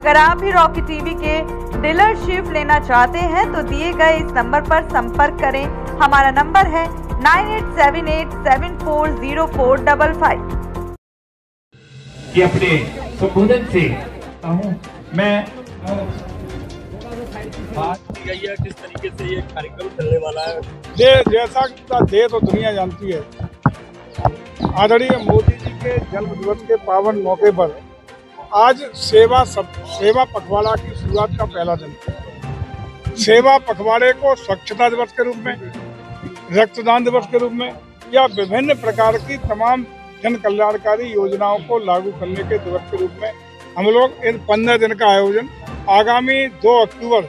अगर आप भी रॉकी टीवी के डीलरशिप लेना चाहते हैं तो दिए गए इस नंबर पर संपर्क करें। हमारा नंबर है 9878740455। कि अपने संबोधन से मैं किस तरीके से ये कार्यक्रम चलने वाला है। जैसा कि देश और दुनिया जानती है, आदरणीय मोदी जी के जन्म दिवस के पावन मौके पर आज सेवा पखवाड़ा की शुरुआत का पहला दिन। सेवा पखवाड़े को स्वच्छता दिवस के रूप में, रक्तदान दिवस के रूप में या विभिन्न प्रकार की तमाम जन कल्याणकारी योजनाओं को लागू करने के दिवस के रूप में हम लोग इन 15 दिन का आयोजन आगामी 2 अक्टूबर,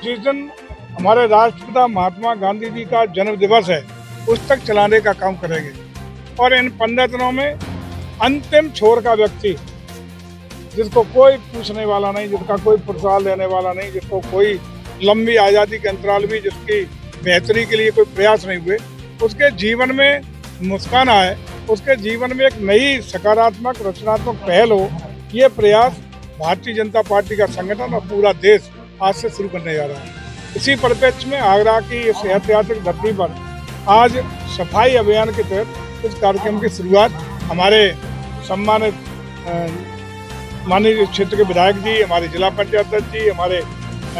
जिस दिन हमारे राष्ट्रपिता महात्मा गांधी जी का जन्म दिवस है, उस तक चलाने का काम करेंगे। और इन 15 दिनों में अंतिम छोर का व्यक्ति, जिसको कोई पूछने वाला नहीं, जिसका कोई पुरस्कार लेने वाला नहीं, जिसको कोई लंबी आज़ादी के अंतराल भी जिसकी बेहतरी के लिए कोई प्रयास नहीं हुए, उसके जीवन में मुस्कान आए, उसके जीवन में एक नई सकारात्मक रचनात्मक पहल हो, ये प्रयास भारतीय जनता पार्टी का संगठन और पूरा देश आज से शुरू करने जा रहा है। इसी परिप्रेक्ष्य में आगरा की इस ऐतिहासिक धरती पर आज सफाई अभियान के तहत इस कार्यक्रम की शुरुआत हमारे सम्मानित माननीय क्षेत्र के विधायक जी, हमारे जिला पंचायत अध्यक्ष जी, हमारे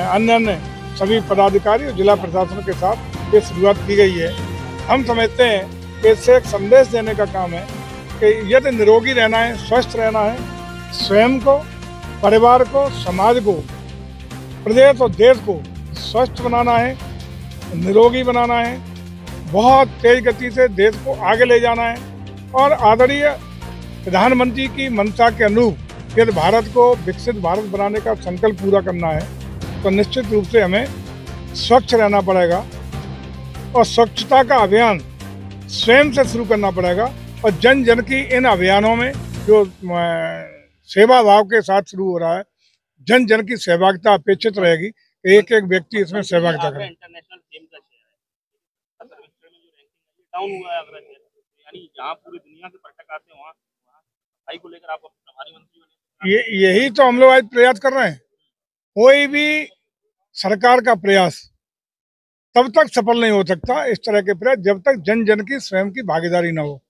अन्य सभी पदाधिकारी और जिला प्रशासन के साथ ये शुरुआत की गई है। हम समझते हैं कि इससे एक संदेश देने का काम है कि यदि निरोगी रहना है, स्वस्थ रहना है, स्वयं को, परिवार को, समाज को, प्रदेश और देश को स्वस्थ बनाना है, निरोगी बनाना है, बहुत तेज गति से देश को आगे ले जाना है और आदरणीय प्रधानमंत्री की मंशा के अनुरूप यदि भारत को विकसित भारत बनाने का संकल्प पूरा करना है तो निश्चित रूप से हमें स्वच्छ रहना पड़ेगा और स्वच्छता का अभियान स्वयं से शुरू करना पड़ेगा। और जन जन की इन अभियानों में जो सेवा भाव के साथ शुरू हो रहा है, जन जन की सहभागिता अपेक्षित रहेगी। एक एक व्यक्ति इसमें सहभागिता करे। इंटरनेशनल गेम का शेयर है, डाउन हुआ है अगर, यानी जहां पूरी दुनिया के पर्यटक आते हैं वहाँ सफाई को लेकर आप प्रभारी मंत्री बने। यही तो हम लोग आज प्रयास कर रहे हैं। कोई भी सरकार का प्रयास तब तक सफल नहीं हो सकता, इस तरह के प्रयास, जब तक जन जन की स्वयं की भागीदारी न हो।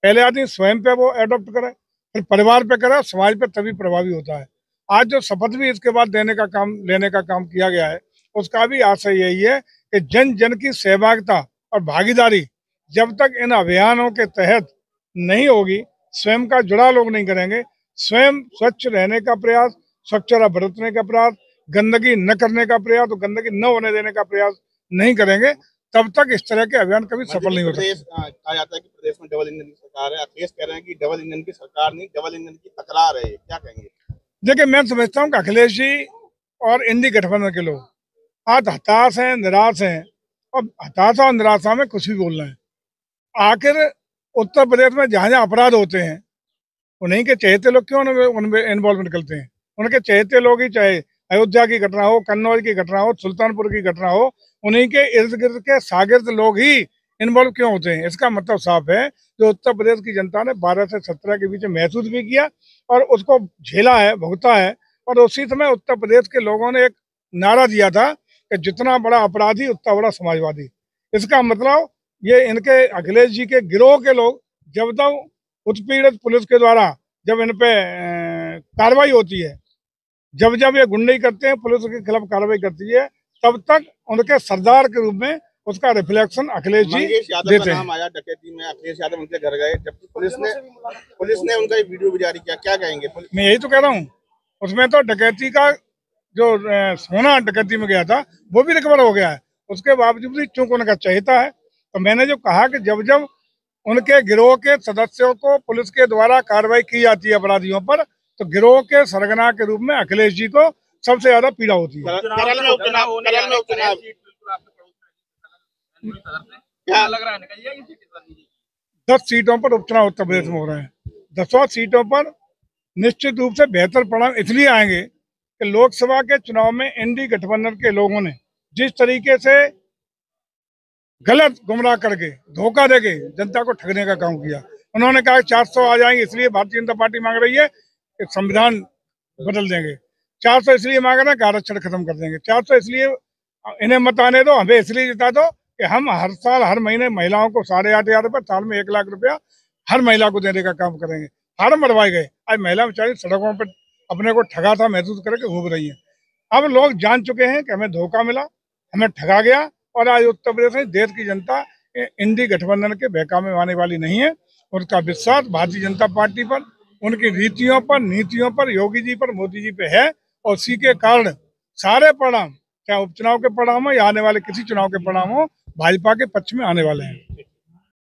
पहले आदमी स्वयं पे वो एडॉप्ट करे, फिर परिवार पे करे, समाज पे, तभी प्रभावी होता है। आज जो शपथ भी इसके बाद लेने का काम किया गया है, उसका भी आशय यही है कि जन जन की सहभागिता और भागीदारी जब तक इन अभियानों के तहत नहीं होगी, स्वयं का जुड़ाव लोग नहीं करेंगे, स्वयं स्वच्छ रहने का प्रयास, स्वच्छता बरतने का प्रयास, गंदगी न करने का प्रयास, तो गंदगी न होने देने का प्रयास नहीं करेंगे, तब तक इस तरह के अभियान कभी सफल नहीं हो सकते। कहा जाता है कि प्रदेश में डबल इंजन की सरकार है, अखिलेश कह रहे हैं कि डबल इंजन की सरकार नहीं, डबल इंजन की तकरार है, क्या कहेंगे? देखिए, मैं समझता हूँ कि अखिलेश जी और इंडी गठबंधन के लोग आज हताश हैं, निराश हैं, और हताशा और निराशा में कुछ भी बोलना है। आखिर उत्तर प्रदेश में जहाँ जहाँ अपराध होते हैं, उन्हीं के चहेते लोग क्यों उनमें इन्वॉल्व निकलते हैं? उनके चहेते लोग ही, चाहे अयोध्या की घटना हो, कन्नौज की घटना हो, सुल्तानपुर की घटना हो, उन्हीं के इर्द गिर्द के शागिर्द लोग ही इन्वॉल्व क्यों होते हैं? इसका मतलब साफ है, जो उत्तर प्रदेश की जनता ने 12 से 17 के बीच महसूस भी किया और उसको झेला है, भुगता है। और उसी समय उत्तर प्रदेश के लोगों ने एक नारा दिया था कि जितना बड़ा अपराधी उतना बड़ा समाजवादी। इसका मतलब ये इनके अखिलेश जी के गिरोह के लोग जब तक उत्पीड़ित पुलिस के द्वारा जब इन पे कार्रवाई होती है, जब जब ये गुंडई करते हैं, पुलिस के खिलाफ कार्रवाई करती है, तब तक उनके सरदार के रूप में उसका रिफ्लेक्शन अखिलेश जी देते हैं। नाम आया डकैती में, अखिलेश यादव उनके घर गए, जबकि पुलिस ने उनका एक वीडियो भी जारी किया, क्या कहेंगे? मैं यही तो कह रहा हूँ, उसमें तो डकैती का जो सोना डकैती में गया था वो भी रिकवर हो गया है, उसके बावजूद भी चूंकि उनका चहेता है। तो मैंने जो कहा कि जब जब उनके गिरोह के सदस्यों को पुलिस के द्वारा कार्रवाई की जाती है अपराधियों पर, तो गिरोह के सरगना के रूप में अखिलेश जी को सबसे ज्यादा पीड़ा होती है। क्या लग रहा है 10 सीटों पर उपचुनाव उत्तर प्रदेश में हो रहे हैं। 10 सीटों पर निश्चित रूप से बेहतर परिणाम इसलिए आएंगे कि लोकसभा के चुनाव में एनडीए गठबंधन के लोगों ने जिस तरीके से गलत गुमराह करके, धोखा देके जनता को ठगने का काम किया। उन्होंने कहा 400 आ जाएंगे, इसलिए भारतीय जनता पार्टी मांग रही है कि संविधान बदल देंगे। 400 इसलिए मांग रहे हैं कि आरक्षण खत्म कर देंगे। 400 इसलिए इन्हें मत आने दो, हमें इसलिए जिता दो कि हम हर साल हर महीने महिलाओं को 8,500 रुपये, साल में 1 लाख रुपया हर महिला को देने का काम करेंगे। फार्म भरवाए गए, आज महिला बेचारी सड़कों पर अपने को ठगा था महसूस करके घूम रही है। अब लोग जान चुके हैं कि हमें धोखा मिला, हमें ठगा गया, और आज उत्तर प्रदेश में देश की जनता इंडी गठबंधन के बहकावे में आने वाली नहीं है। उनका विश्वास भारतीय जनता पार्टी पर, उनकी रीतियों पर, नीतियों पर, योगी जी पर, मोदी जी पे है, और इसी के कारण सारे परिणाम, चाहे उपचुनाव के परिणाम हो या आने वाले किसी चुनाव के परिणाम हो, भाजपा के पक्ष में आने वाले हैं।